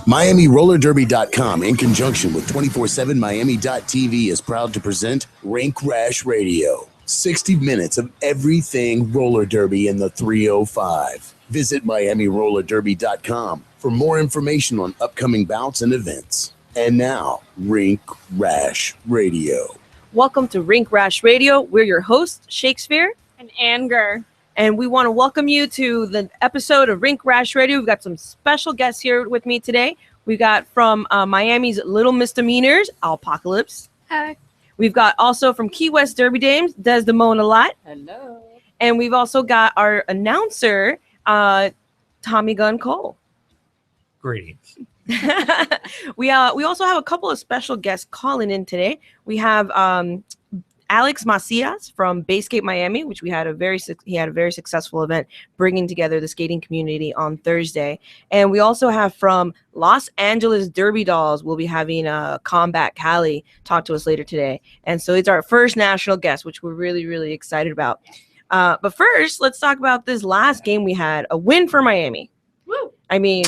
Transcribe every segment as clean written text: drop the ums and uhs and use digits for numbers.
MiamiRollerDerby.com, in conjunction with 247Miami.tv, is proud to present Rink Rash Radio. 60 minutes of everything roller derby in the 305. Visit MiamiRollerDerby.com for more information on upcoming bouts and events. And now, Rink Rash Radio. Welcome to Rink Rash Radio. We're your hosts, Shakespeare and Anger. And we want to welcome you to the episode of Rink Rash Radio. We've got some special guests here with me today. We got from Miami's Little Misdemeanors, Apocalypse. Hi. We've got also from Key West Derby Dames, Desdemona Lot. Hello. And we've also got our announcer, Tommy Gunn Cole. Greetings. We also have a couple of special guests calling in today. We have Alex Macias from Bayscape Miami, which he had a very successful event bringing together the skating community on Thursday. And we also have from Los Angeles Derby Dolls, we'll be having Combat Cali talk to us later today. And so it's our first national guest, which we're really, really excited about. But first, let's talk about this last game we had, a win for Miami. Woo! I mean,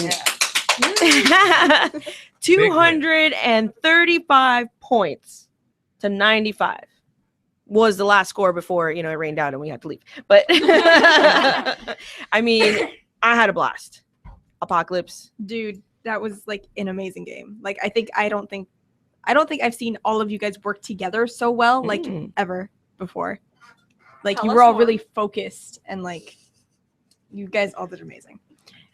235 points to 95. Was the last score before, it rained out and we had to leave. But I mean, I had a blast. Apocalypse. Dude, that was like an amazing game. Like, I don't think I've seen all of you guys work together so well, like ever before. Like, you were all really focused and like you guys all did amazing.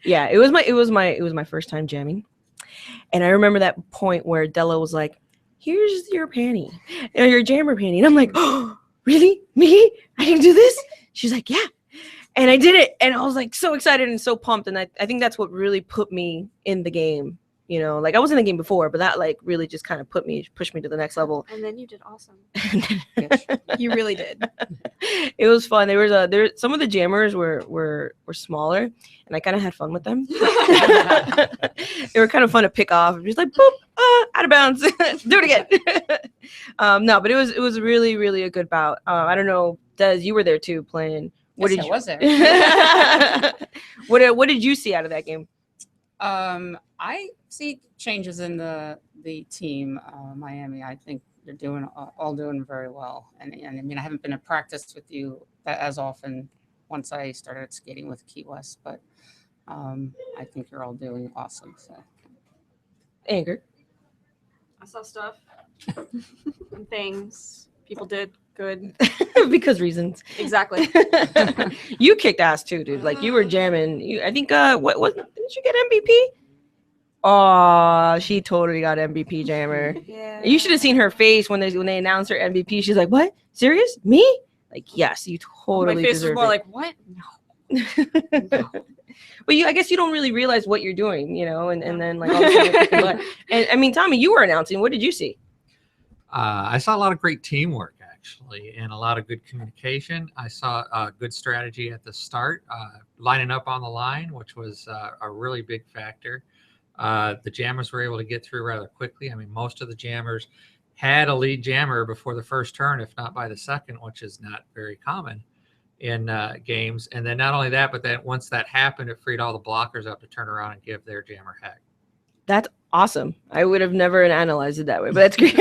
Yeah, it was my first time jamming. And I remember that point where Della was like, here's your panty, your jammer panty. And I'm like, oh, really? Me? I can do this? She's like, yeah. And I did it. And I was like so excited and so pumped. And I think that's what really put me in the game. Like I was in the game before, but that like really just kind of pushed me to the next level. And then you did awesome. You really did. It was fun. There some of the jammers were smaller, and I kind of had fun with them. They were kind of fun to pick off. Just like boop, out of bounds. Do it again. No, but it was really, really a good bout. I don't know, Des, you were there too playing. I was there. What did you see out of that game? I see changes in the team, Miami. I think they're all doing very well. And I mean, I haven't been in practice with you as often once I started skating with Key West, but I think you're all doing awesome. So, Anger. I saw stuff and things. People did good. Because reasons. Exactly. You kicked ass too, dude. Like you were jamming. I think what didn't you get MVP? Oh, she totally got MVP jammer. Yeah. You should have seen her face when they announced her MVP. She's like, "What? Serious? Me?" Like, yes, you totally. My face was more it. like, "What? No." No. But I guess you don't really realize what you're doing, and then like all of a sudden you're kicking butt. And I mean, Tommy, you were announcing. What did you see? I saw a lot of great teamwork, actually, and a lot of good communication. I saw a good strategy at the start, lining up on the line, which was a really big factor. The jammers were able to get through rather quickly. I mean, most of the jammers had a lead jammer before the first turn, if not by the second, which is not very common in games. And then not only that, but then once that happened, it freed all the blockers up to turn around and give their jammer heck. That's awesome. I would have never analyzed it that way, but that's great.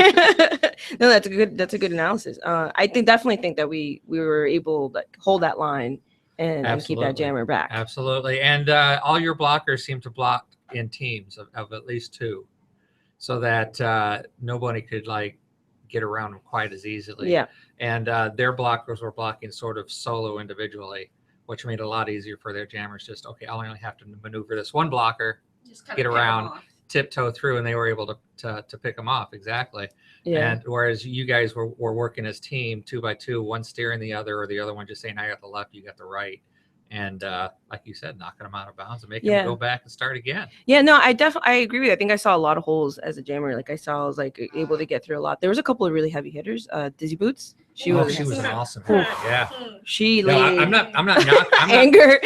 No, that's a good analysis. I definitely think that we were able to hold that line and keep that jammer back. Absolutely. And all your blockers seem to block in teams of at least two, so that nobody could like get around them quite as easily. Yeah. And their blockers were blocking sort of solo individually, which made it a lot easier for their jammers. Just, okay, I only have to maneuver this one blocker, just get around, tiptoe through, and they were able to pick them off. Exactly. Yeah. And whereas you guys were working as team 2 by 2, one steering the other, or the other one just saying, I got the left, you got the right. And like you said, knocking them out of bounds and making them go back and start again. Yeah, no, I agree with you. I think I saw a lot of holes as a jammer. Like I was like able to get through a lot. There was a couple of really heavy hitters. Dizzy Boots. She was an awesome hitter. Yeah. I'm not Anger.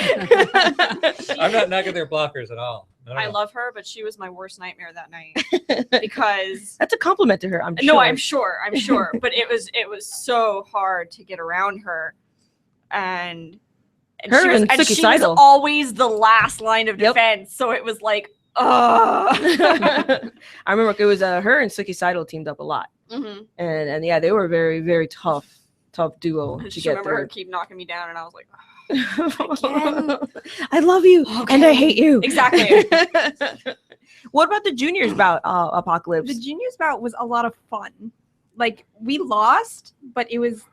I'm not knocking their blockers at all. I love her, but she was my worst nightmare that night because that's a compliment to her. I'm sure. No, I'm sure, but it was so hard to get around her, and she was always the last line of defense. So it was like, I remember it was her and Suki Seidel teamed up a lot, and yeah, they were very, very tough duo to get through. Her keep knocking me down, and I was like, I love you and I hate you. Exactly. What about the juniors bout, Apocalypse? The juniors bout was a lot of fun. Like, we lost, but it was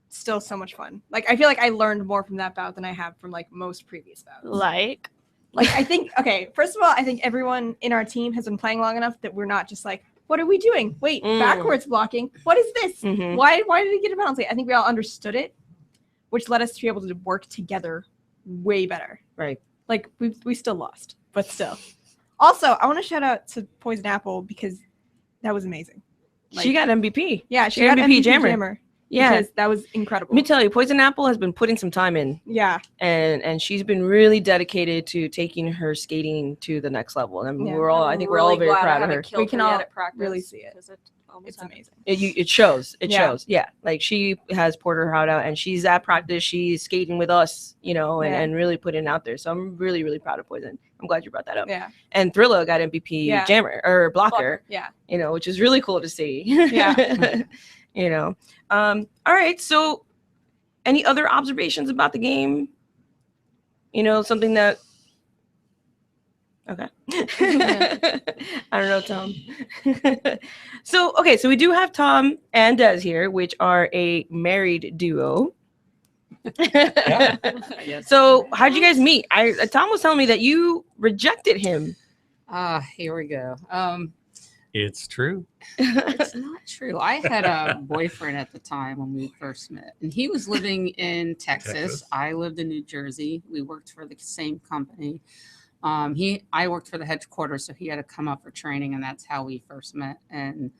still so much fun. Like, I feel like I learned more from that bout than I have from like most previous bouts. Like I think, okay, first of all, I think everyone in our team has been playing long enough that we're not just like, what are we doing? Wait, backwards blocking. What is this? Why did he get a penalty? I think we all understood it, which led us to be able to work together way better. Right. Like, we still lost, but still. Also, I want to shout out to Poison Apple because that was amazing. Like, she got MVP. Yeah, she got MVP Jammer. Yeah, because that was incredible. Let me tell you, Poison Apple has been putting some time in. Yeah, and she's been really dedicated to taking her skating to the next level. And we're all very proud of her. We can all really see it. It's amazing. It shows. It shows. Yeah, like she has poured her heart out, and she's at practice. She's skating with us, and really putting it out there. So I'm really, really proud of Poison. I'm glad you brought that up. Yeah. And Thrilla got MVP jammer or blocker. Yeah. Which is really cool to see. Yeah. All right. So, any other observations about the game? Something that. Okay. I don't know, Tom. So we do have Tom and Des here, which are a married duo. Yes. So how'd you guys meet? Tom was telling me that you rejected him. Here we go. It's true. It's not true. I had a boyfriend at the time when we first met, and he was living in Texas. I lived in New Jersey. We worked for the same company. I worked for the headquarters, so he had to come up for training, and that's how we first met. And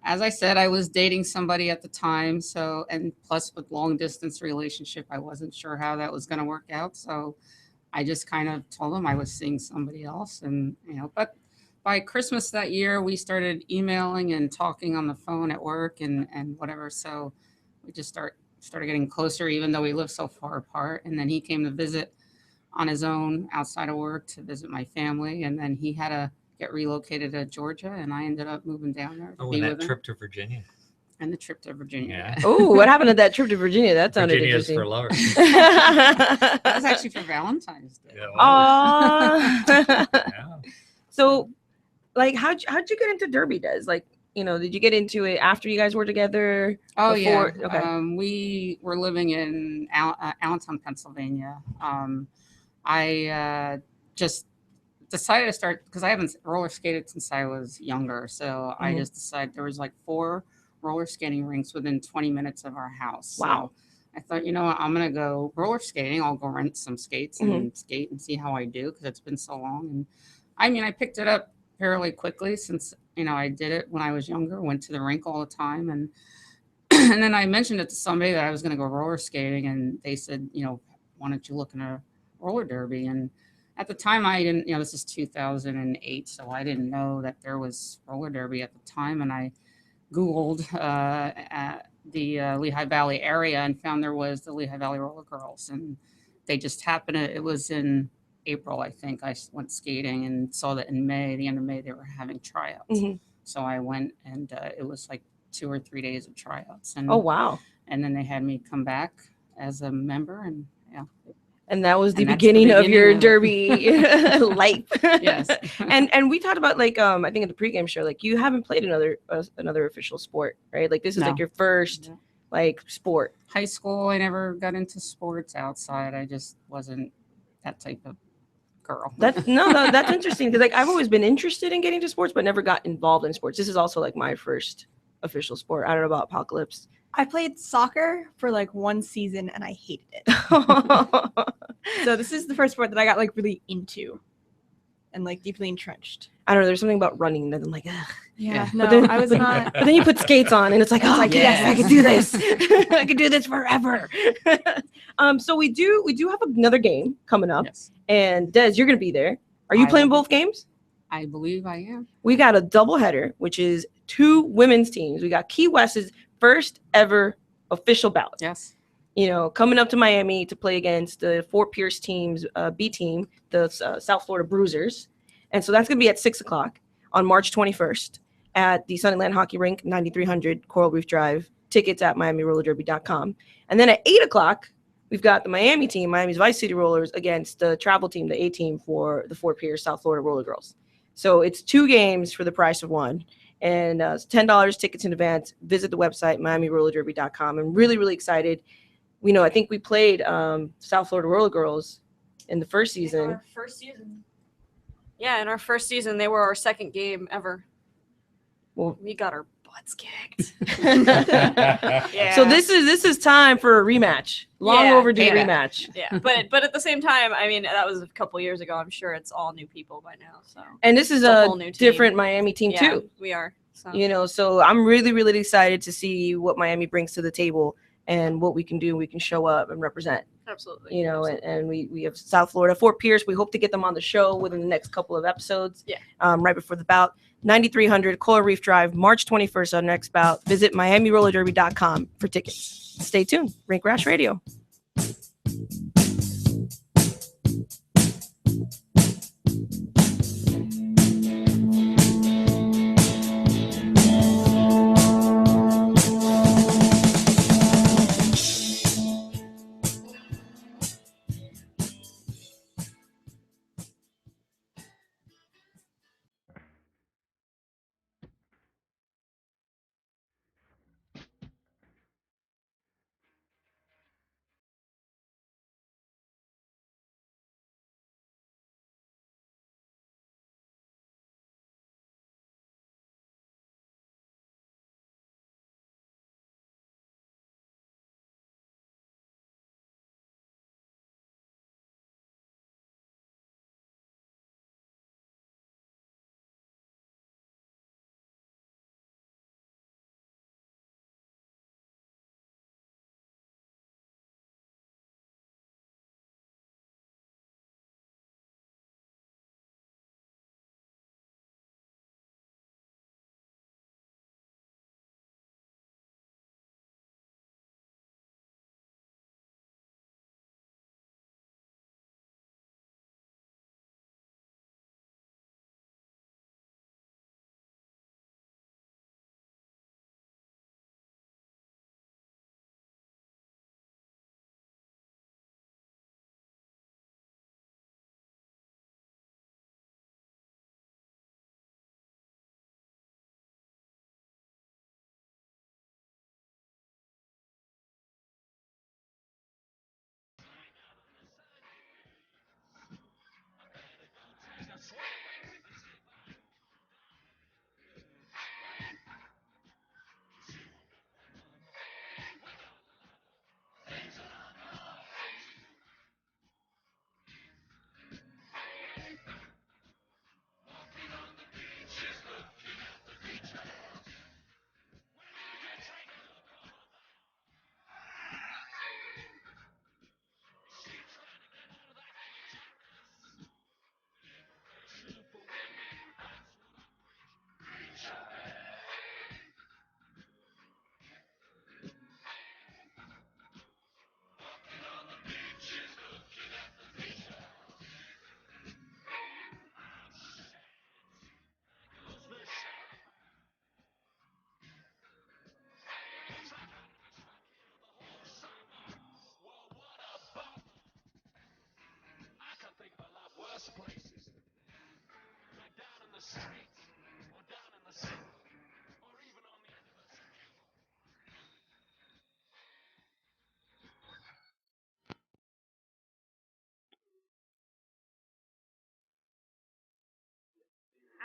as I said, I was dating somebody at the time. So, and plus with long distance relationship, I wasn't sure how that was going to work out. So I just kind of told him I was seeing somebody else, and but by Christmas that year, we started emailing and talking on the phone at work and whatever. So we just started getting closer, even though we lived so far apart. And then he came to visit on his own outside of work to visit my family. And then he had to get relocated to Georgia, and I ended up moving down there. And that trip to Virginia. And the trip to Virginia. Yeah. Oh, what happened at that trip to Virginia? That sounded Virginia's interesting. for lovers. That was actually for Valentine's Day. Yeah, yeah. So, like, how'd you get into Derby, Des? Like, did you get into it after you guys were together? Oh, before? yeah. Okay. We were living in Allentown, Pennsylvania. I just decided to start because I haven't roller skated since I was younger. So I just decided there was like 4 roller skating rinks within 20 minutes of our house. Wow. So I thought, I'm going to go roller skating. I'll go rent some skates and skate and see how I do because it's been so long. And I picked it up fairly quickly since, I did it when I was younger, went to the rink all the time. And and then I mentioned it to somebody that I was going to go roller skating, and they said, why don't you look in a roller derby? And at the time I didn't, this is 2008, so I didn't know that there was roller derby at the time. And I Googled the Lehigh Valley area and found there was the Lehigh Valley Rollergirls, and they just happened to, it was in April, I think. I went skating and saw that in May, the end of May, they were having tryouts. So I went, and it was like 2 or 3 days of tryouts. And oh, wow. And then they had me come back as a member, and yeah. And that was the beginning of your derby life. Yes. And we talked about, like, I think at the pregame show, like, you haven't played another official sport, right? Like, this is like your first like sport. High school, I never got into sports outside. I just wasn't that type of girl. That's interesting, because like I've always been interested in getting to sports, but never got involved in sports. This is also like my first official sport. I don't know about Apocalypse. I played soccer for like 1 season and I hated it. So this is the first sport that I got like really into and like deeply entrenched. I don't know. There's something about running that I'm like, ugh. Yeah. No, then, I was not. But then you put skates on and it's like, yes, I can do this. I can do this forever. So we do have another game coming up. Yes. And Des, you're going to be there. Are you playing both games? I believe I am. We got a doubleheader, which is 2 women's teams. We got Key West's first ever official bout. Yes. Coming up to Miami to play against the Fort Pierce team's B team, the South Florida Bruisers. And so that's going to be at 6 o'clock on March 21st at the Sunnyland Hockey Rink, 9300 Coral Reef Drive. Tickets at MiamiRollerDerby.com. And then at 8 o'clock, we've got the Miami team, Miami's Vice City Rollers, against the travel team, the A team for the Fort Pierce, South Florida Rollergirls. So it's 2 games for the price of 1. And it's $10 tickets in advance. Visit the website, MiamiRollerDerby.com. I'm really, really excited. I think we played South Florida Rollergirls in the first season. Our first season. Yeah, in our first season, they were our second game ever. Well, we got our butts kicked. Yeah. So this is time for a rematch. Long overdue rematch. Yeah, but at the same time, I mean, that was a couple years ago. I'm sure it's all new people by now. So. And this is a different Miami team too. We are. So. So I'm really, really excited to see what Miami brings to the table and what we can do. We can show up and represent. Absolutely. Absolutely. And we have South Florida, Fort Pierce. We hope to get them on the show within the next couple of episodes. Yeah. Right before the bout. 9300 Coral Reef Drive, March 21st, our next bout. Visit MiamiRollerDerby.com for tickets. Stay tuned. Rink Rash Radio.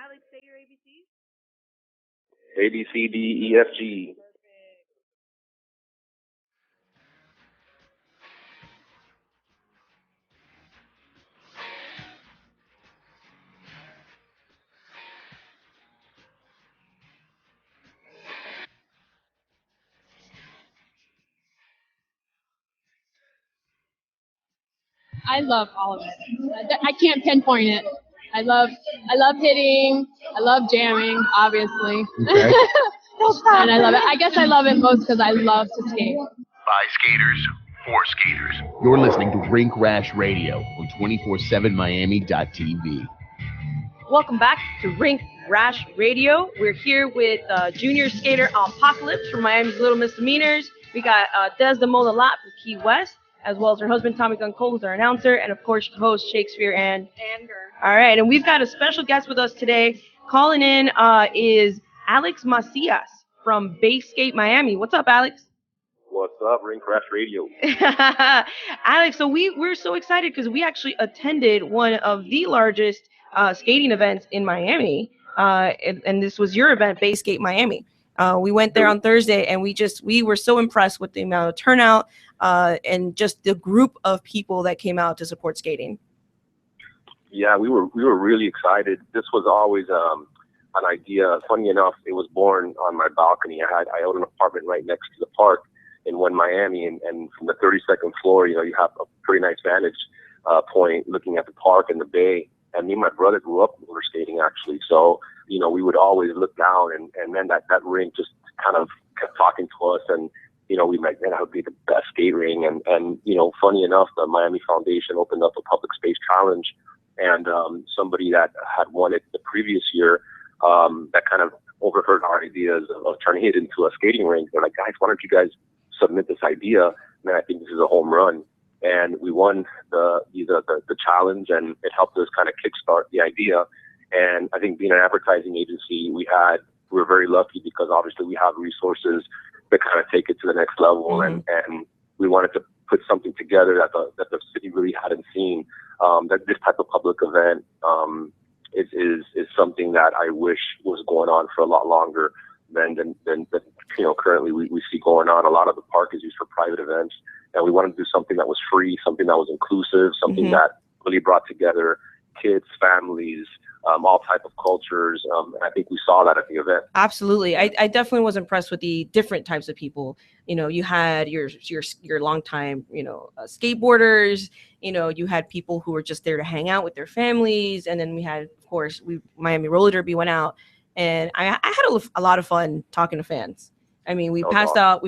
Alex, say your ABCs. A, B, C, D, E, F, G. I love all of it. I can't pinpoint it. I love hitting. I love jamming, obviously. Okay. And I love it. I guess I love it most because I love to skate. By skaters, for skaters. You're listening to Rink Rash Radio on 247miami.tv. Welcome back to Rink Rash Radio. We're here with junior skater Apocalypse from Miami's Little Misdemeanors. We got Desdemona Lott from Key West, as well as her husband Tommy Gunn Cole, who's our announcer, and of course host Shakespeare and Anger. All right, and we've got a special guest with us today. Calling in is Alex Macias from Base Skate Miami. What's up, Alex? What's up, Rink Rash Radio? Alex, so we're so excited because we actually attended one of the largest skating events in Miami, and this was your event, Base Skate Miami. We went there on Thursday, and we were so impressed with the amount of turnout and just the group of people that came out to support skating. Yeah, we were really excited. This was always an idea. Funny enough, it was born on my balcony. I owned an apartment right next to the park in Miami, and from the 32nd floor, you have a pretty nice vantage point looking at the park and the bay. And me and my brother grew up roller skating, actually. So, we would always look down, and then that rink just kind of kept talking to us, and we like, man, that would be the best skate ring. And funny enough, the Miami Foundation opened up a public space challenge, and somebody that had won it the previous year, that kind of overheard our ideas of turning it into a skating rink. They're like, guys, why don't you guys submit this idea? Man, I think this is a home run. And we won the challenge, and it helped us kind of kickstart the idea. And I think being an advertising agency, we're very lucky because obviously we have resources to kind of take it to the next level. Mm-hmm. And we wanted to put something together that the city really hadn't seen. That this type of public event is something that I wish was going on for a lot longer than currently we see going on. A lot of the park is used for private events, and we wanted to do something that was free, something that was inclusive, something mm-hmm. that really brought together kids, families, all type of cultures. And I think we saw that at the event. Absolutely. I definitely was impressed with the different types of people. You had your longtime, skateboarders, you had people who were just there to hang out with their families. And then we had, of course, Miami Roller Derby went out, and I had a lot of fun talking to fans. I mean, we passed out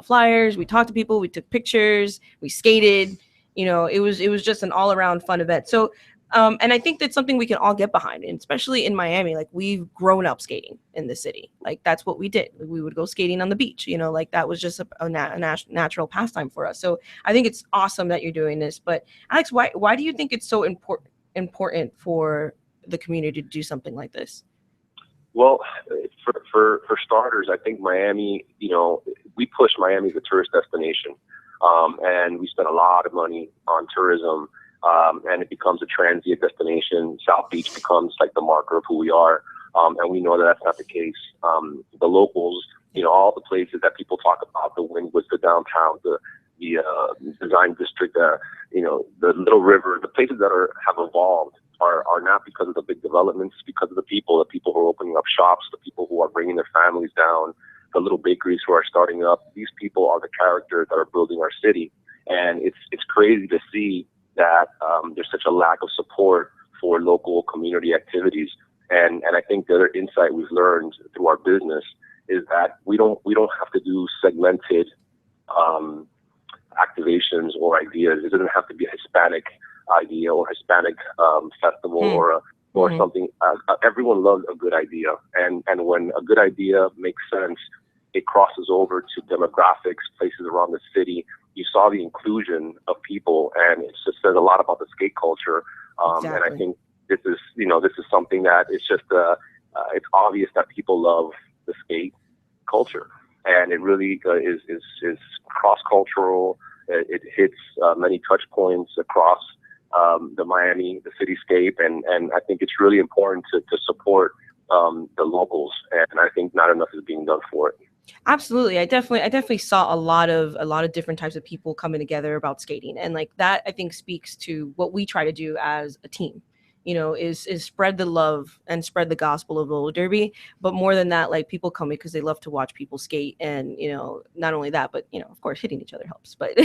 flyers, we talked to people, we took pictures, we skated, it was just an all around fun event. So, and I think that's something we can all get behind, and especially in Miami, like we've grown up skating in the city. Like that's what we did. We would go skating on the beach, like that was just a natural pastime for us. So I think it's awesome that you're doing this. But Alex, why do you think it's so important for the community to do something like this? Well, for starters, I think Miami, we push Miami as a tourist destination, and we spend a lot of money on tourism. And it becomes a transient destination. South Beach becomes like the marker of who we are. And we know that that's not the case. The locals, all the places that people talk about, the Wynwoods, the downtown, the design district, the Little River, the places that have evolved are not because of the big developments, because of the people who are opening up shops, the people who are bringing their families down, the little bakeries who are starting up. These people are the characters that are building our city. And it's crazy to see that there's such a lack of support for local community activities. And I think the other insight we've learned through our business is that we don't have to do segmented activations or ideas. It doesn't have to be a Hispanic idea or Hispanic festival or something. Everyone loves a good idea. And when a good idea makes sense, it crosses over to demographics, places around the city. You saw the inclusion of people, and it just says a lot about the skate culture. Exactly. And I think this is something that it's just it's obvious that people love the skate culture, and it really is cross-cultural. It hits many touch points across the Miami, the cityscape, and I think it's really important to support the locals, and I think not enough is being done for it. Absolutely. I definitely saw a lot of different types of people coming together about skating, and like that I think speaks to what we try to do as a team, is spread the love and spread the gospel of roller derby. But more than that, like people come because they love to watch people skate, and not only that, but of course hitting each other helps. But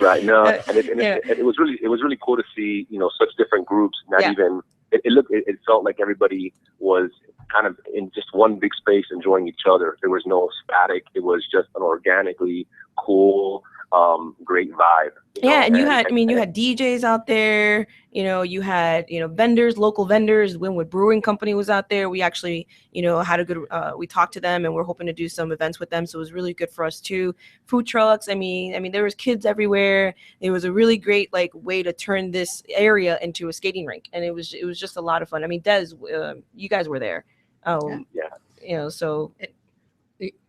right, no, and it was really cool to see such different groups, not even it felt like everybody was kind of in just one big space enjoying each other. There was no static. It was just an organically cool, great vibe. Yeah, and you had DJs out there, you had, vendors, local vendors. Winwood Brewing Company was out there. We actually, had a good, we talked to them, and we're hoping to do some events with them. So it was really good for us too. Food trucks. I mean, there was kids everywhere. It was a really great way to turn this area into a skating rink. And it was just a lot of fun. I mean, Des, you guys were there. So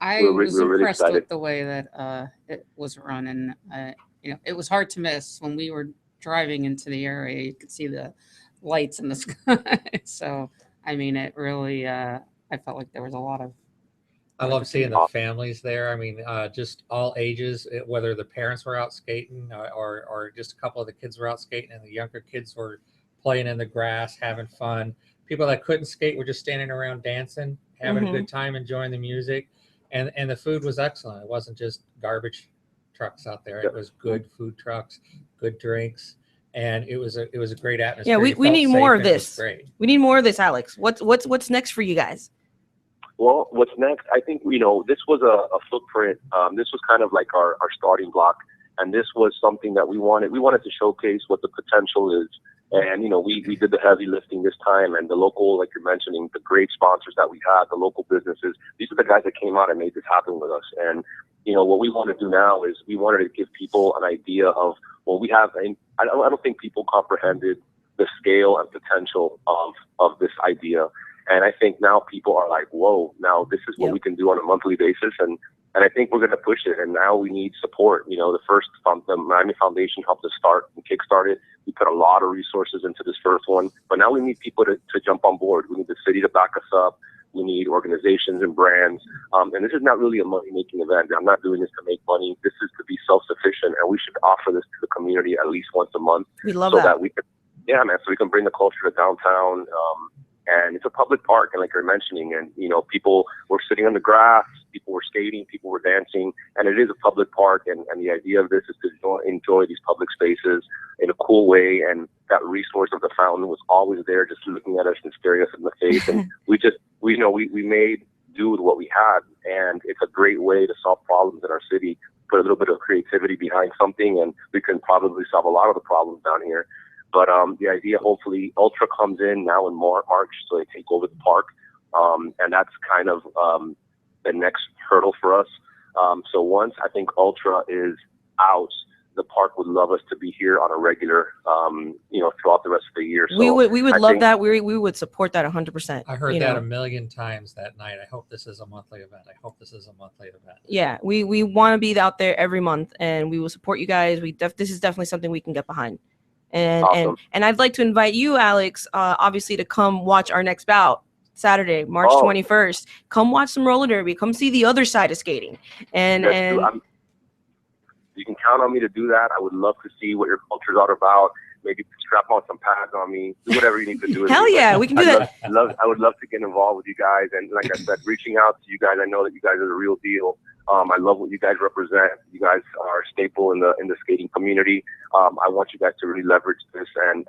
I was impressed with the way that it was run, and it was hard to miss when we were driving into the area. You could see the lights in the sky. So I mean, it really I felt like there was a lot of. I love seeing the families there. I mean, just all ages, whether the parents were out skating or just a couple of the kids were out skating, and the younger kids were playing in the grass, having fun. People that couldn't skate were just standing around dancing, having a good time, enjoying the music. And the food was excellent. It wasn't just garbage trucks out there. It was good food trucks, good drinks, and it was a great atmosphere. Yeah, we need more of this. We need more of this, Alex. What's next for you guys? Well, what's next? I think this was a footprint. This was kind of like our starting block, and this was something that we wanted. We wanted to showcase what the potential is. And, we did the heavy lifting this time, and the local, like you're mentioning, the great sponsors that we had, the local businesses, these are the guys that came out and made this happen with us. And, what we want to do now is we wanted to give people an idea of what we have. And I don't think people comprehended the scale and potential of this idea. And I think now people are like, whoa, now this is what we can do on a monthly basis. And I think we're going to push it. And now we need support. The Miami Foundation helped us start and kickstart it. We put a lot of resources into this first one. But now we need people to jump on board. We need the city to back us up. We need organizations and brands. And this is not really a money-making event. I'm not doing this to make money. This is to be self-sufficient. And we should offer this to the community at least once a month. We love that we can, so we can bring the culture to downtown. And it's a public park, and like you're mentioning, and people were sitting on the grass, people were skating, people were dancing, and it is a public park. And the idea of this is to enjoy these public spaces in a cool way. And that resource of the fountain was always there, just looking at us and staring us in the face. And we made do with what we had, and it's a great way to solve problems in our city. Put a little bit of creativity behind something, and we can probably solve a lot of the problems down here. But the idea, hopefully, Ultra comes in now in March, so they take over the park. And that's kind of the next hurdle for us. So once I think Ultra is out, the park would love us to be here on a regular, throughout the rest of the year. So we would love that. We would support that 100%. I heard that a million times that night. I hope this is a monthly event. Yeah, we want to be out there every month, and we will support you guys. This is definitely something we can get behind. And awesome. and I'd like to invite you, Alex, obviously, to come watch our next bout Saturday, March 21st. Come watch some roller derby. Come see the other side of skating. And you can count on me to do that. I would love to see what your culture's all about. Maybe strap on some pads on me. Do whatever you need to do. Hell yeah, we can do that. I would love to get involved with you guys. And like I said, reaching out to you guys. I know that you guys are the real deal. I love what you guys represent. You guys are a staple in the skating community. I want you guys to really leverage this and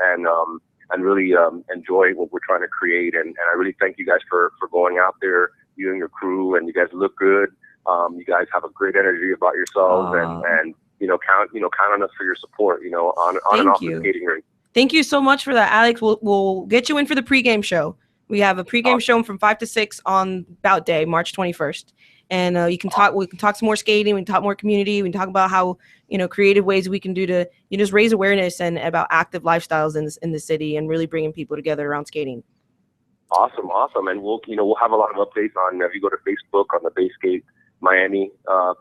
really enjoy what we're trying to create. And I really thank you guys for going out there, you and your crew, and you guys look good. You guys have a great energy about yourselves, and count on us for your support. On and off the skating rink. Thank you so much for that, Alex. We'll get you in for the pregame show. We have a pregame show from 5 to 6 on Bout Day, March 21st. And we can talk some more skating. We can talk more community. We can talk about how, creative ways we can do to, just raise awareness and about active lifestyles in the city and really bringing people together around skating. Awesome. And we'll have a lot of updates on, if you go to Facebook on the Basegate Miami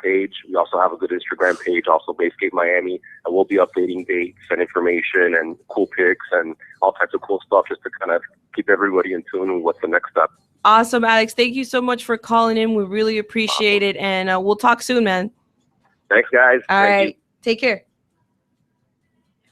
page. We also have a good Instagram page, also Basegate Miami, and we'll be updating dates and information and cool pics and all types of cool stuff just to kind of keep everybody in tune with what's the next step. Awesome, Alex. Thank you so much for calling in. We really appreciate it. And we'll talk soon, man. Thanks, guys. All right. Take care.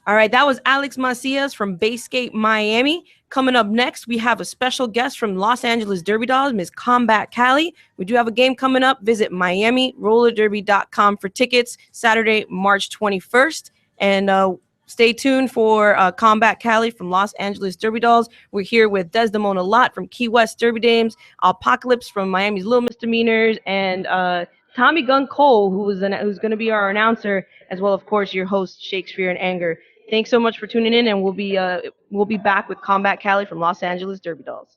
All right. That was Alex Macias from Basegate Miami. Coming up next, we have a special guest from Los Angeles Derby Dolls, Ms. Combat Cali. We do have a game coming up. Visit MiamiRollerDerby.com for tickets Saturday, March 21st. And Stay tuned for Combat Cali from Los Angeles Derby Dolls. We're here with Desdemona Lott from Key West Derby Dames, Apocalypse from Miami's Little Misdemeanors, and Tommy Gun Cole, who's going to be our announcer, as well, of course, your host, Shakespeare in Anger. Thanks so much for tuning in, and we'll be back with Combat Cali from Los Angeles Derby Dolls.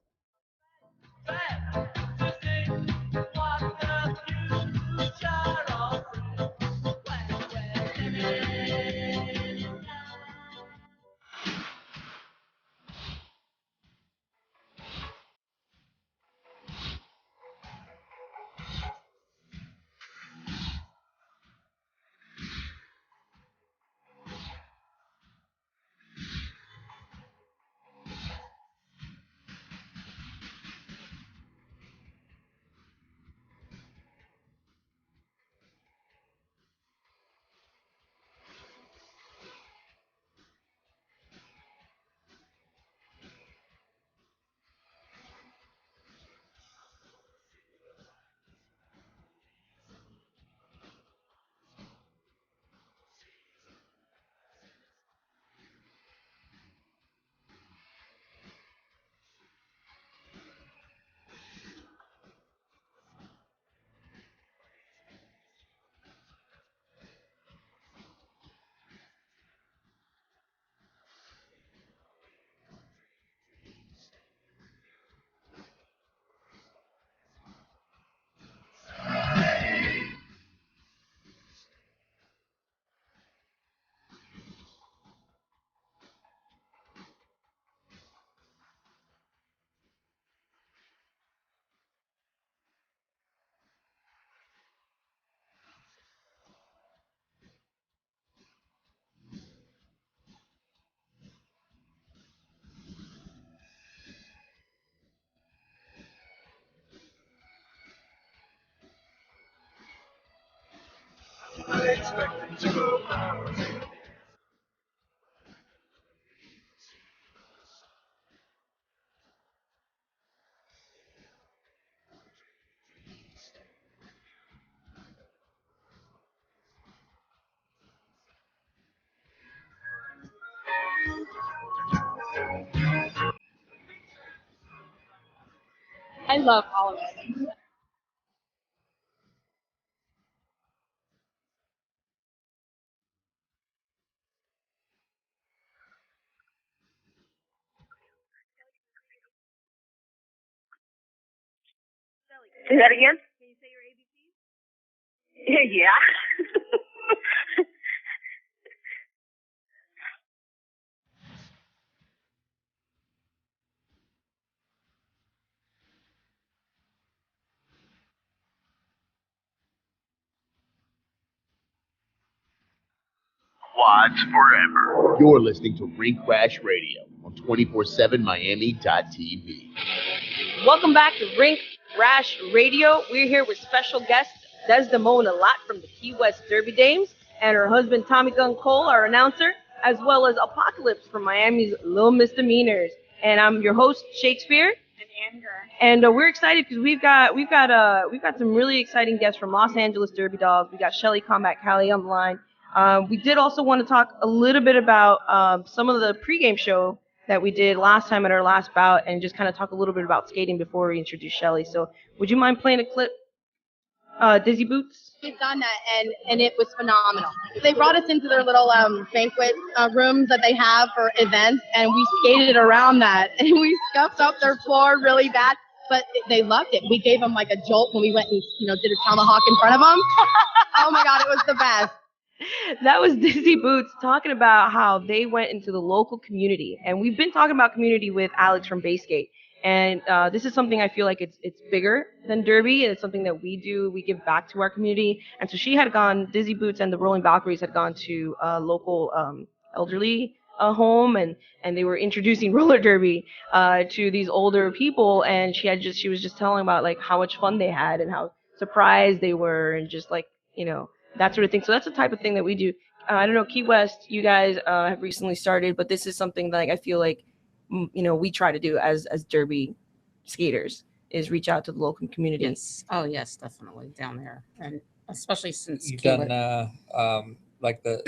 I love all of it. Say that again? Can you say your ABCs? Yeah. Quads forever. You're listening to Rink Rash Radio on 247miami.tv. Welcome back to Rink Rash Radio. We're here with special guest Desdemona Lott from the Key West Derby Dames and her husband Tommy Gun Cole, our announcer, as well as Apocalypse from Miami's Little Misdemeanors. And I'm your host Shakespeare. And Anger. And we're excited because we've got some really exciting guests from Los Angeles Derby Dolls. We got Shelly Combat Cali on the line. We did also want to talk a little bit about some of the pregame show that we did last time at our last bout, and just kind of talk a little bit about skating before we introduce Shelly. So would you mind playing a clip? Dizzy Boots? We've done that, and it was phenomenal. They brought us into their little banquet rooms that they have for events, and we skated around that, and we scuffed up their floor really bad, but they loved it. We gave them like a jolt when we went and did a tomahawk in front of them. Oh my God, it was the best. That was Dizzy Boots talking about how they went into the local community. And we've been talking about community with Alex from Basegate. And this is something I feel like it's bigger than Derby. And it's something that we do. We give back to our community. And so she had gone, Dizzy Boots and the Rolling Valkyries had gone to a local elderly home. And they were introducing roller derby to these older people. And she was just telling about like how much fun they had and how surprised they were, and just like, that sort of thing. So that's the type of thing that we do. I don't know, Key West, you guys have recently started, but this is something that I feel like, we try to do as Derby skaters, is reach out to the local community. Yes. Oh, yes, definitely down there. And especially since you've done like the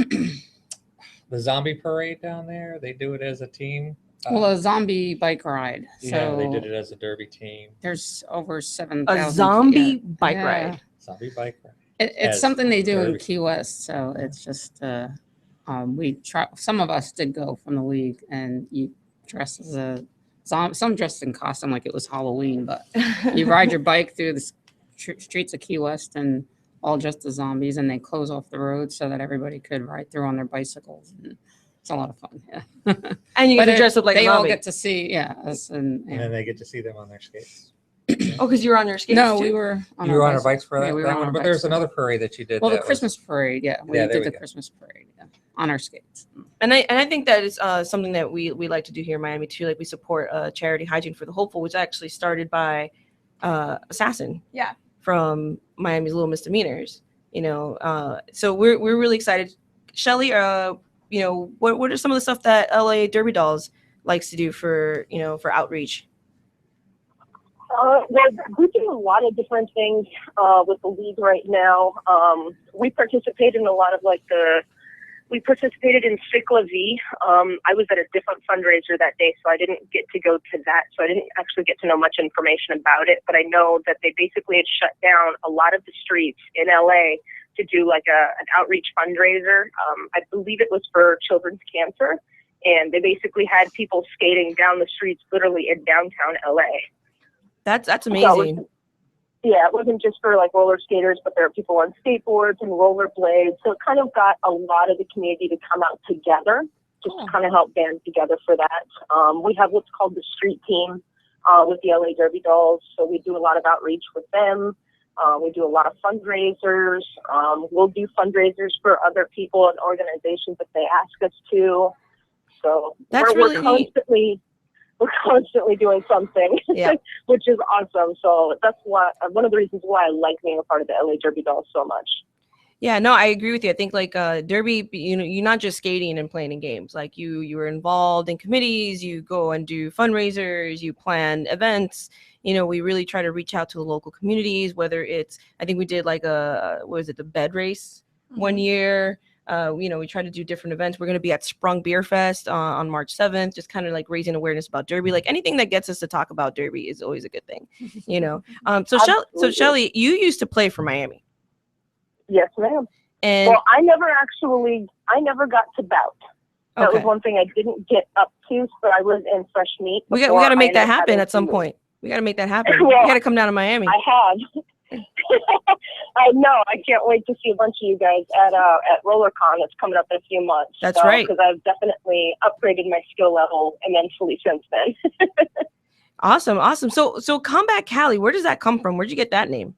the zombie parade down there. They do it as a team. Well, a zombie bike ride. Yeah, they So did it as a derby team. there's over 7,000. A zombie bike ride. Zombie bike ride. It's something they do in Key West. So it's just we try. Some of us did go from the league, and you dress as a zombie. Some dressed in costume like it was Halloween, but you ride your bike through the streets of Key West and all dressed as zombies, and they close off the road so that everybody could ride through on their bicycles. And it's a lot of fun. Yeah. And you get to dress up like a zombie. They all get to see, us, and then they get to see them on their skates. Oh, because you were on your skates? No, too? we were on you were on our bikes for that, we were that on one, our but bikes there's for another parade that you did. Well, the that Christmas parade, we did the Christmas parade on our skates. And I think that is something that we like to do here in Miami too. Like we support charity Hygiene for the Hopeful, which actually started by Assassin. Yeah. From Miami's Little Misdemeanors. So we're really excited. Shelly, what are some of the stuff that LA Derby Dolls likes to do for outreach? Well, we do a lot of different things with the league right now. We participate in a lot of we participated in Cicla V. I was at a different fundraiser that day, so I didn't get to go to that. So I didn't actually get to know much information about it, but I know that they basically had shut down a lot of the streets in LA to do like an outreach fundraiser. I believe it was for children's cancer, and they basically had people skating down the streets literally in downtown LA. That's amazing. So it wasn't just for like roller skaters, but there are people on skateboards and rollerblades. So it kind of got a lot of the community to come out together, just to kind of help band together for that. We have what's called the street team with the LA Derby Dolls. So we do a lot of outreach with them. We do a lot of fundraisers. We'll do fundraisers for other people and organizations if they ask us to. So we're constantly doing something, which is awesome. So that's one of the reasons why I like being a part of the LA Derby Dolls so much. Yeah, no, I agree with you. I think like Derby, you're not just skating and playing in games. Like you were involved in committees, you go and do fundraisers, you plan events. We really try to reach out to the local communities, whether it's, I think we did like the bed race one year. We try to do different events. We're going to be at Sprung Beer Fest on March 7th, just kind of like raising awareness about Derby. Like anything that gets us to talk about Derby is always a good thing, So Shelly, you used to play for Miami. Yes, ma'am. And well, I never got to bout. That was one thing I didn't get up to, but I was in fresh meat. We got to make that happen at some point. We got to make that happen. Well, you got to come down to Miami. I have. I know. I can't wait to see a bunch of you guys at RollerCon that's coming up in a few months. That's right. Because I've definitely upgraded my skill level immensely since then. Awesome. So Combat Cali, where does that come from? Where'd you get that name?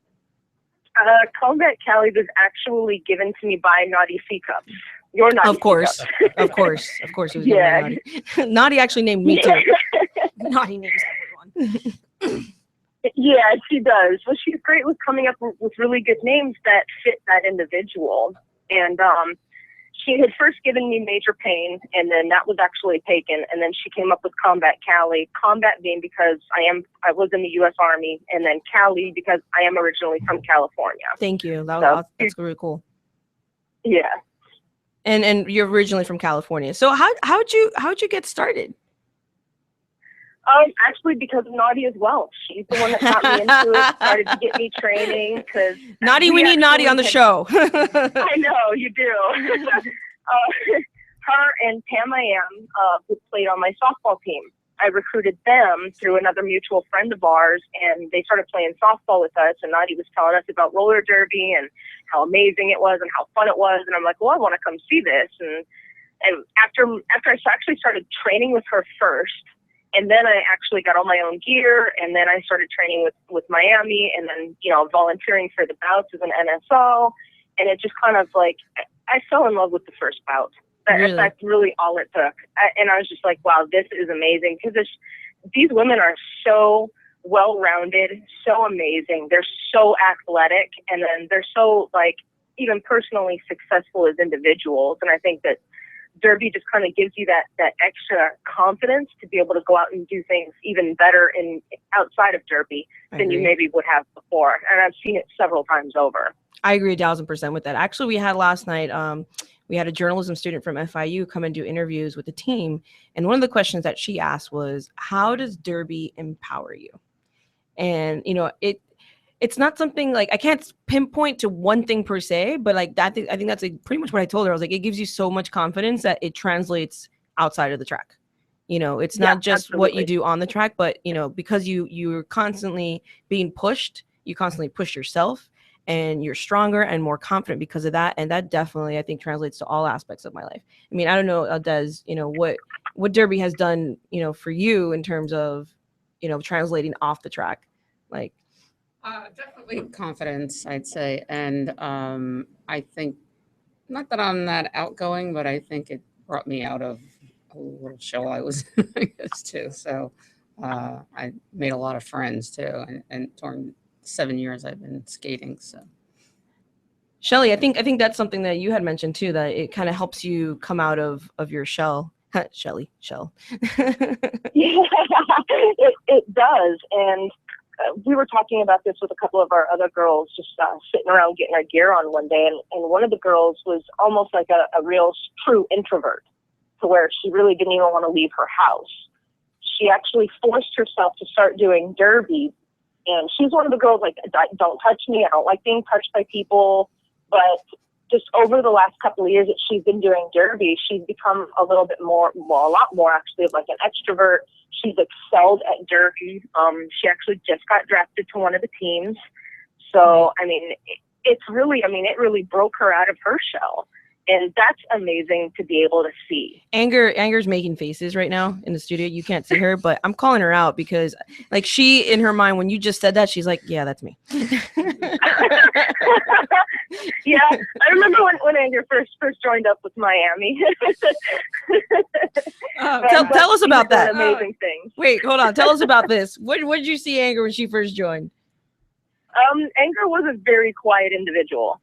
Combat Cali was actually given to me by Naughty C Cups. Your Naughty Of course. Of course. It was Naughty. Naughty actually named me too. Naughty names everyone. Yeah, she does. Well, she's great with coming up with really good names that fit that individual. And she had first given me Major Pain, and then that was actually taken. And then she came up with Combat Cali. Combat being because I was in the U.S. Army, and then Cali because I am originally from California. Thank you. That's really cool. Yeah. And you're originally from California. So how'd you get started? Actually, because of Naughty as well. She's the one that got me into it, started to get me training. Because Naughty, we need Naughty on the show. I know, you do. Her and Pam who played on my softball team. I recruited them through another mutual friend of ours, and they started playing softball with us, and Naughty was telling us about roller derby and how amazing it was and how fun it was. And I'm like, well, I want to come see this. And after I actually started training with her first, and then I actually got all my own gear, and then I started training with Miami, and then, volunteering for the bouts as an NSO. And it just kind of like, I fell in love with the first bout. That's really all it took. And I was just like, wow, this is amazing. Because these women are so well-rounded, so amazing. They're so athletic, and then they're so, like, even personally successful as individuals. And I think that Derby just kind of gives you that extra confidence to be able to go out and do things even better outside of Derby than you maybe would have before. And I've seen it several times over. I agree 1,000% with that. Actually, we had last night, we had a journalism student from FIU come and do interviews with the team. And one of the questions that she asked was, how does Derby empower you? And, you know, it's not something like I can't pinpoint to one thing per se, but like that, I think that's like pretty much what I told her. I was like, it gives you so much confidence that it translates outside of the track. You know, it's not just what you do on the track, but, you know, because you're constantly being pushed, you constantly push yourself and you're stronger and more confident because of that. And that definitely, I think, translates to all aspects of my life. I mean, I don't know, Des, you know, what Derby has done, you know, for you in terms of, you know, translating off the track, like. Definitely confidence, I'd say. And I think, not that I'm that outgoing, but I think it brought me out of a little shell I was in, I guess, too. So I made a lot of friends, too. And during 7 years I've been skating, so. Shelly, I think that's something that you had mentioned, too, that it kind of helps you come out of your shell. Shelly, shell. Yeah, it does. And we were talking about this with a couple of our other girls, just sitting around getting our gear on one day. And one of the girls was almost like a real true introvert, to where she really didn't even want to leave her house. She actually forced herself to start doing derby. And she's one of the girls like, don't touch me. I don't like being touched by people. But just over the last couple of years that she's been doing derby, she's become a little bit more, well, a lot more actually, of like an extrovert. She's excelled at derby. She actually just got drafted to one of the teams. So, I mean, it really broke her out of her shell. And that's amazing to be able to see. Anger's making faces right now in the studio. You can't see her, but I'm calling her out because, like, she, in her mind, when you just said that, she's like, yeah, that's me. Yeah, I remember when Anger first joined up with Miami. Tell us about that. Amazing things. Wait, hold on. Tell us about this. What did you see Anger when she first joined? Anger was a very quiet individual.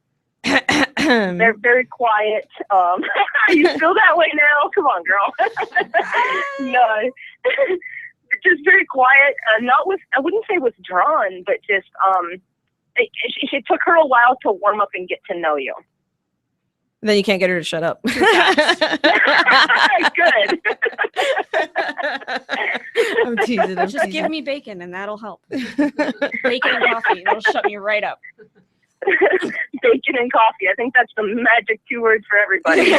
They're very quiet. You feel that way now? Come on, girl. No, just very quiet. I wouldn't say withdrawn, but just it took her a while to warm up and get to know you. Then you can't get her to shut up. Good. I'm teasing. Just give me bacon and that'll help. Bacon and coffee. That'll shut me right up. Bacon and coffee. I think that's the magic 2 words for everybody.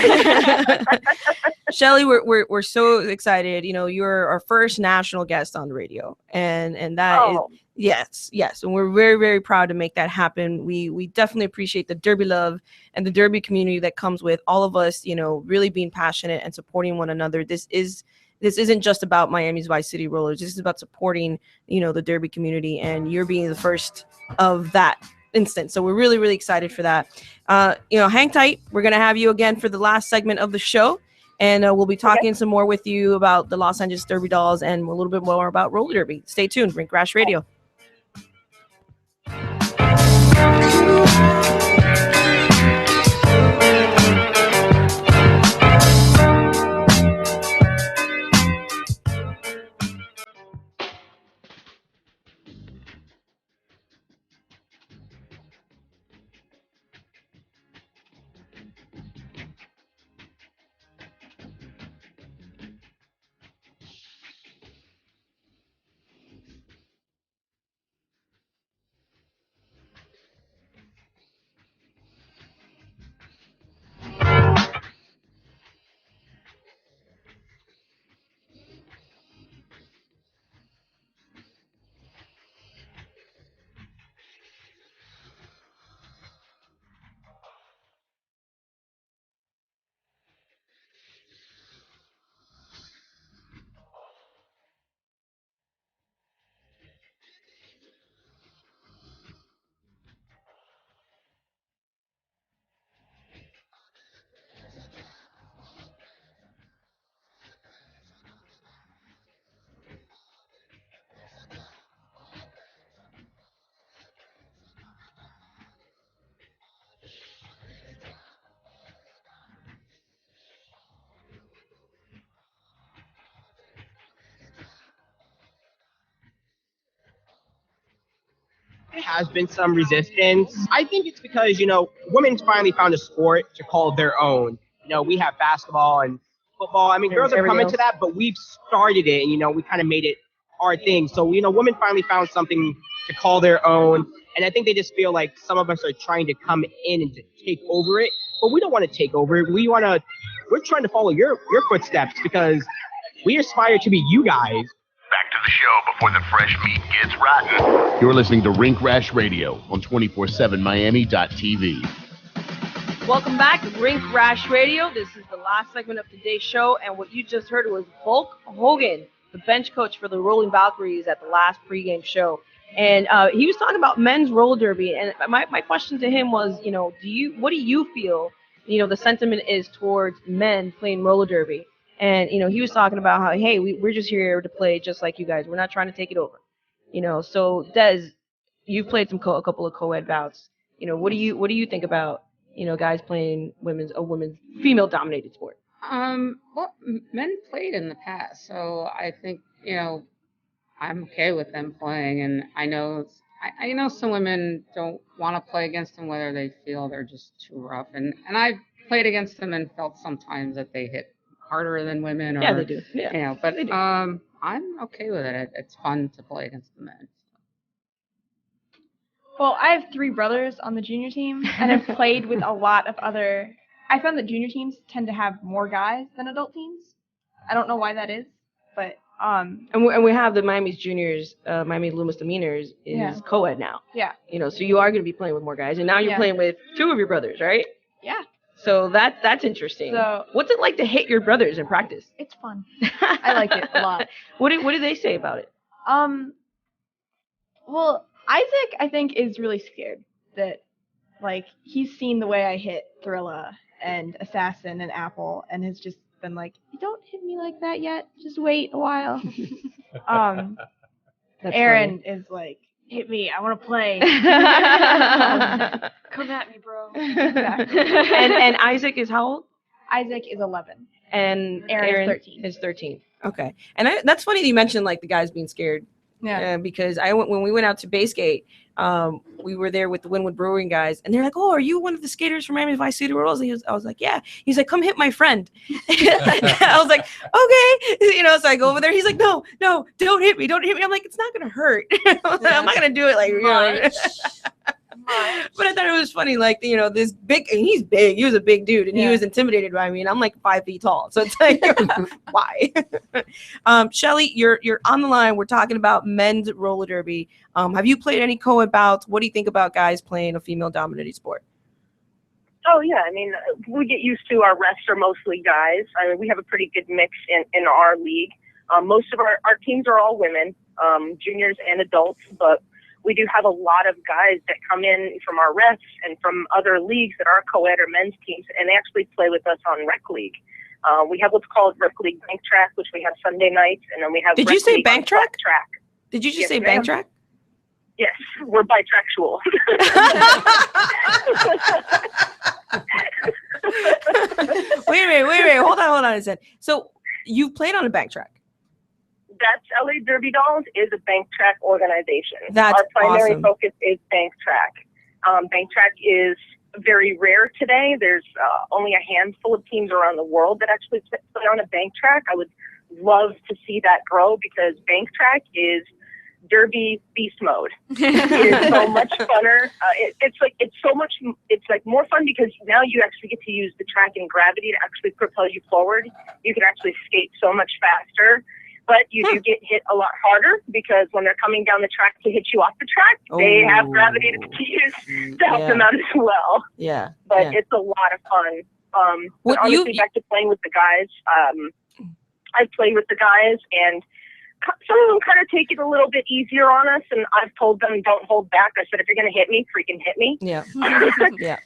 Shelly, we're so excited. You know, you're our first national guest on the radio, and that is yes, and we're very, very proud to make that happen. We definitely appreciate the derby love and the derby community that comes with all of us. You know, really being passionate and supporting one another. This isn't just about Miami's Vice City Rollers. This is about supporting, you know, the derby community, and you're being the first of that instance. So we're really, really excited for that. You know, hang tight. We're going to have you again for the last segment of the show. And we'll be talking some more with you about the Los Angeles Derby Dolls and a little bit more about roller derby. Stay tuned. Rink Rash Radio. Has been some resistance. I think it's because, you know, women's finally found a sport to call their own. we have basketball and football. I mean, girls are coming to that, but we've started it, and we kind of made it our thing. So, women finally found something to call their own. And I think they just feel like some of us are trying to come in and to take over it. But we don't want to take over it. We're trying to follow your footsteps because we aspire to be you guys. Back to the show before the fresh meat gets rotten. You're listening to Rink Rash Radio on 247miami.tv. Welcome back to Rink Rash Radio. This is the last segment of today's show, and what you just heard was Hulk Hogan, the bench coach for the Rolling Valkyries at the last pregame show. And he was talking about men's roller derby, and my question to him was, what do you feel, the sentiment is towards men playing roller derby? And, he was talking about how, hey, we're just here to play just like you guys. We're not trying to take it over. So Des, you've played a couple of co-ed bouts. What do you think about, guys playing women's female-dominated sport? Well, men played in the past, so I think, I'm okay with them playing, and I know some women don't want to play against them, whether they feel they're just too rough, and I've played against them and felt sometimes that they hit harder than women. Yeah, they do. Yeah, but they do. I'm okay with it. It's fun to play against the men. Well, I have 3 brothers on the junior team, and I've played with a lot of other. I found that junior teams tend to have more guys than adult teams. I don't know why that is, but and we have the Miami's juniors, Miami Loomis Demeanors is co-ed now. Yeah. So you are going to be playing with more guys, and now you're playing with 2 of your brothers, right? Yeah. So that's interesting. So what's it like to hit your brothers in practice? It's fun. I like it a lot. What do they say about it? Well, Isaac, I think, is really scared that, he's seen the way I hit Thrilla and Assassin and Apple, and has just been like, don't hit me like that yet. Just wait a while. Aaron is like, hit me. I want to play. Come at me, bro. Exactly. And Isaac is how old? Isaac is 11. And Aaron is 13. Okay. And that's funny that you mentioned, the guys being scared. Yeah. Because when we went out to Baysgate, we were there with the Wynwood Brewing guys, and they're like, "Oh, are you one of the skaters from Miami Vice City Rolls?" I was like, "Yeah." He's like, "Come hit my friend." I was like, "Okay." So I go over there. He's like, "No, don't hit me. Don't hit me." I'm like, "It's not gonna hurt. I'm not gonna do it But I thought it was funny, this big, and he's big. He was a big dude, and he was intimidated by me, and I'm 5 feet tall. So it's like, why? Shelly, you're on the line. We're talking about men's roller derby. Have you played any co-ed bouts? What do you think about guys playing a female-dominated sport? Oh, yeah. I mean, we get used to our refs are mostly guys. I mean, we have a pretty good mix in our league. Most of our teams are all women, juniors and adults, but we do have a lot of guys that come in from our refs and from other leagues that are co-ed or men's teams, and they actually play with us on Rec League. We have what's called Rec League Bank Track, which we have Sunday nights, and then we have Did Rec you say League bank track? Track. Did you just Yes, say ma'am. bank track? Yes, we're bisexual. Wait a minute. Hold on a second. So you've played on a bank track? That's LA Derby Dolls is a bank track organization. That's Our primary awesome. focus is bank track. Bank track is very rare today. There's only a handful of teams around the world that actually play on a bank track. I would love to see that grow because bank track is derby beast mode. It is so much funner. It's more fun because now you actually get to use the track and gravity to actually propel you forward. You can actually skate so much faster. But you do get hit a lot harder because when they're coming down the track to hit you off the track, they have gravity to use to help them out as well. Yeah. But it's a lot of fun. But honestly, back to playing with the guys, I play with the guys, and some of them kind of take it a little bit easier on us, and I've told them, don't hold back. I said, if you're going to hit me, freaking hit me. Yeah. Yeah.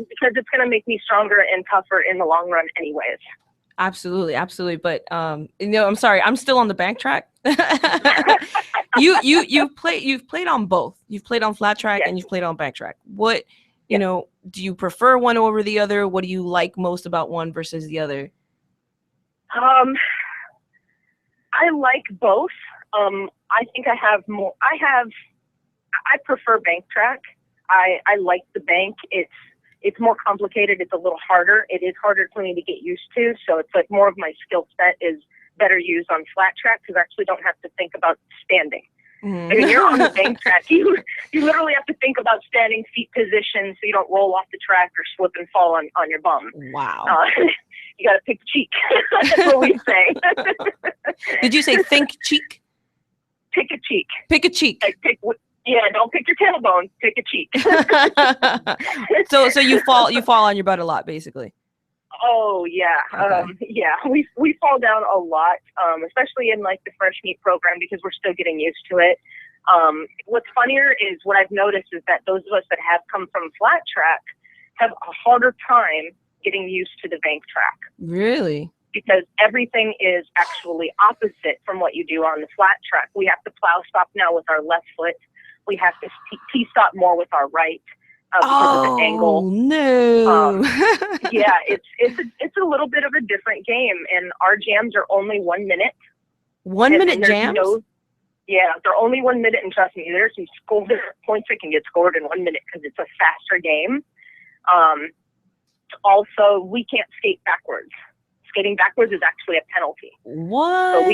Because it's going to make me stronger and tougher in the long run anyways. Absolutely. But I'm sorry, I'm still on the bank track. You've played on both. You've played on flat track and you've played on bank track. What do you prefer one over the other? What do you like most about one versus the other? I like both. I think I have more. I prefer bank track. I like the bank. It's it's more complicated. It's a little harder. It is harder for me to get used to. So it's like more of my skill set is better used on flat track because I actually don't have to think about standing. Mm-hmm. I mean, you're on the bank track. You literally have to think about standing, feet position, so you don't roll off the track or slip and fall on your bum. Wow. You got to pick cheek. That's what we say. Did you say think cheek? Pick a cheek. Pick a cheek. Like don't pick your tailbone. Pick a cheek. So you fall on your butt a lot, basically. Oh yeah, Okay. We fall down a lot, especially in like the fresh meat program because we're still getting used to it. What's funnier is what I've noticed is that those of us that have come from flat track have a harder time getting used to the bank track. Really? Because everything is actually opposite from what you do on the flat track. We have to plow stop now with our left foot. We have to T-stop more with our right. Because of the angle. No. Yeah, it's a little bit of a different game, and our jams are only 1 minute. 1 minute jams? Yeah, they're only 1 minute, and trust me, there's some points that can get scored in 1 minute because it's a faster game. Also, we can't skate backwards. Skating backwards is actually a penalty. What? So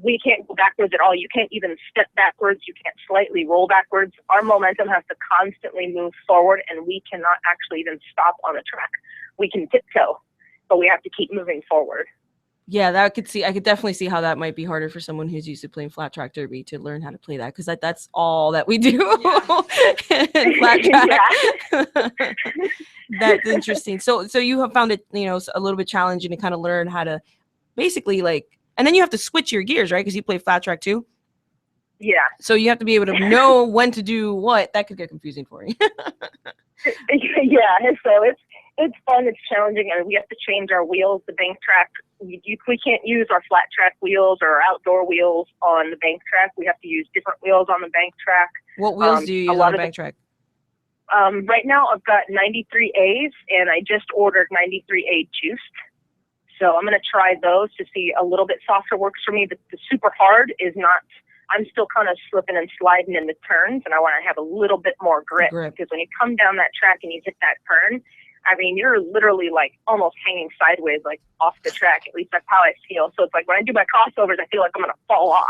we can't go backwards at all. You can't even step backwards. You can't slightly roll backwards. Our momentum has to constantly move forward, and we cannot actually even stop on the track. We can tiptoe, but we have to keep moving forward. Yeah, I could definitely see how that might be harder for someone who's used to playing flat track derby to learn how to play that, because that's all that we do. In flat track. That's interesting. So you have found it, a little bit challenging to kind of learn how to basically and then you have to switch your gears, right? Because you play flat track too. Yeah. So you have to be able to know when to do what. That could get confusing for you. Yeah. So it's fun. It's challenging, and we have to change our wheels. The bank track, we can't use our flat track wheels or our outdoor wheels on the bank track. We have to use different wheels on the bank track. What wheels do you use on the bank track? Right now I've got 93As, and I just ordered 93A juiced. So I'm going to try those to see a little bit softer works for me. The super hard is not, I'm still kind of slipping and sliding in the turns, and I want to have a little bit more grip. Because when you come down that track and you hit that turn, I mean, you're literally almost hanging sideways, off the track. At least that's how I feel. So it's like when I do my crossovers, I feel like I'm going to fall off.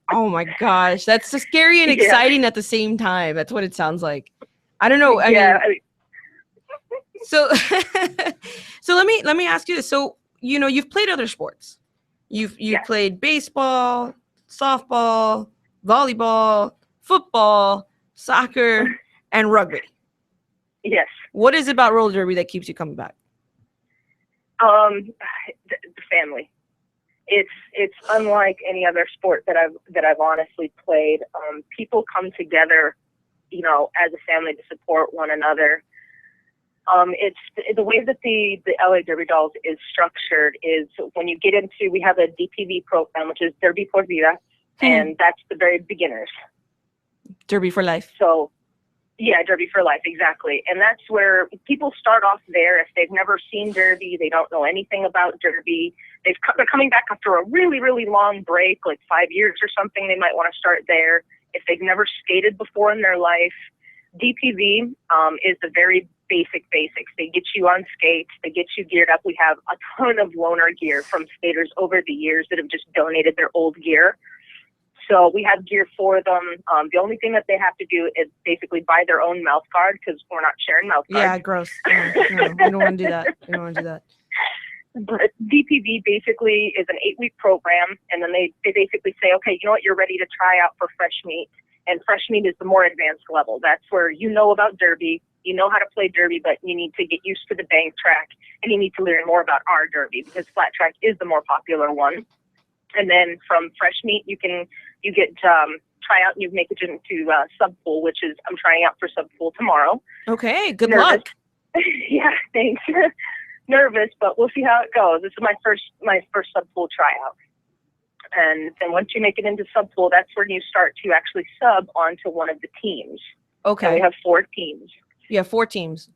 Oh my gosh. That's so scary and exciting at the same time. That's what it sounds like. I don't know. I mean, so let me ask you this. So, you've played other sports. You've played baseball, softball, volleyball, football, soccer, and rugby. Yes. What is it about roller derby that keeps you coming back? The family. It's unlike any other sport that I've honestly played. People come together, as a family to support one another. It's the way that the LA Derby Dolls is structured is when you get into, we have a DPV program, which is Derby por Vida, and that's the very beginners. Derby for life. So, yeah, Derby for life, exactly. And that's where people start off there. If they've never seen Derby, they don't know anything about Derby. They're coming back after a really, really long break, 5 years or something. They might want to start there. If they've never skated before in their life, DPV is the very basics. They get you on skates. They get you geared up. We have a ton of loaner gear from skaters over the years that have just donated their old gear. So we have gear for them. The only thing that they have to do is basically buy their own mouth guard because we're not sharing mouth guards. Yeah, gross. No, we don't want to do that. But DPV basically is an 8-week program, and then they basically say, okay, you know what, you're ready to try out for fresh meat. And fresh meat is the more advanced level. That's where you know about derby, you know how to play derby, but you need to get used to the bank track, and you need to learn more about our derby because flat track is the more popular one. And then from fresh meat, you get try out and you make it into sub pool, which is I'm trying out for sub pool tomorrow. Okay, good luck. Yeah, thanks. Nervous, but we'll see how it goes. This is my first sub pool tryout. And then once you make it into sub pool, that's when you start to actually sub onto one of the teams. Okay. And we have 4 teams. You have 4 teams.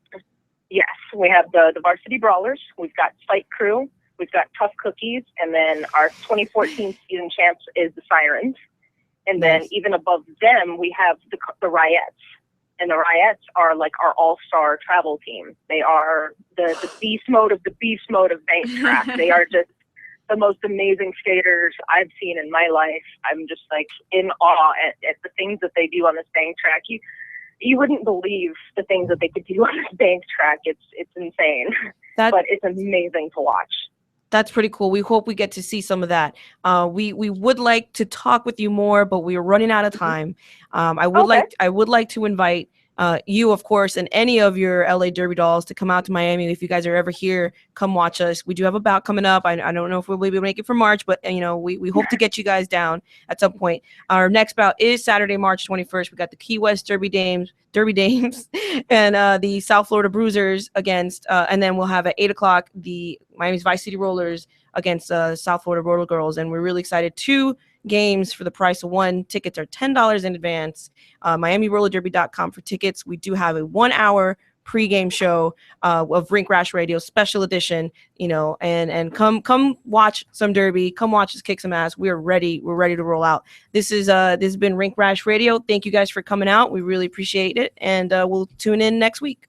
Yes, we have the varsity brawlers. We've got fight crew. We've got tough cookies, and then our 2014 season champs is the Sirens. And then even above them, we have the Ryettes. and the Ryettes are like our all-star travel team. They are the beast mode of the beast mode of bank track. They are just the most amazing skaters I've seen in my life. I'm just like in awe at the things that they do on this bank track. You wouldn't believe the things that they could do on this bank track. It's insane, but it's amazing to watch. That's pretty cool. We hope we get to see some of that. We would like to talk with you more, but we are running out of time. I would like to invite you, of course, and any of your LA Derby dolls to come out to Miami. If you guys are ever here, come watch us. We do have a bout coming up. I don't know if we'll be able to make it for March, but we hope to get you guys down at some point. Our next bout is Saturday, March 21st. We got the Key West Derby Dames and the South Florida Bruisers against, and then we'll have at 8 o'clock the Miami's Vice City Rollers against South Florida Rollergirls, and we're really excited. 2 games for the price of 1. Tickets are $10 in advance. MiamiRollerDerby.com for tickets. We do have a 1-hour pregame show of Rink Rash Radio special edition, and come watch some derby. Come watch us kick some ass. We're ready. We're ready to roll out. This has been Rink Rash Radio. Thank you guys for coming out. We really appreciate it, and we'll tune in next week.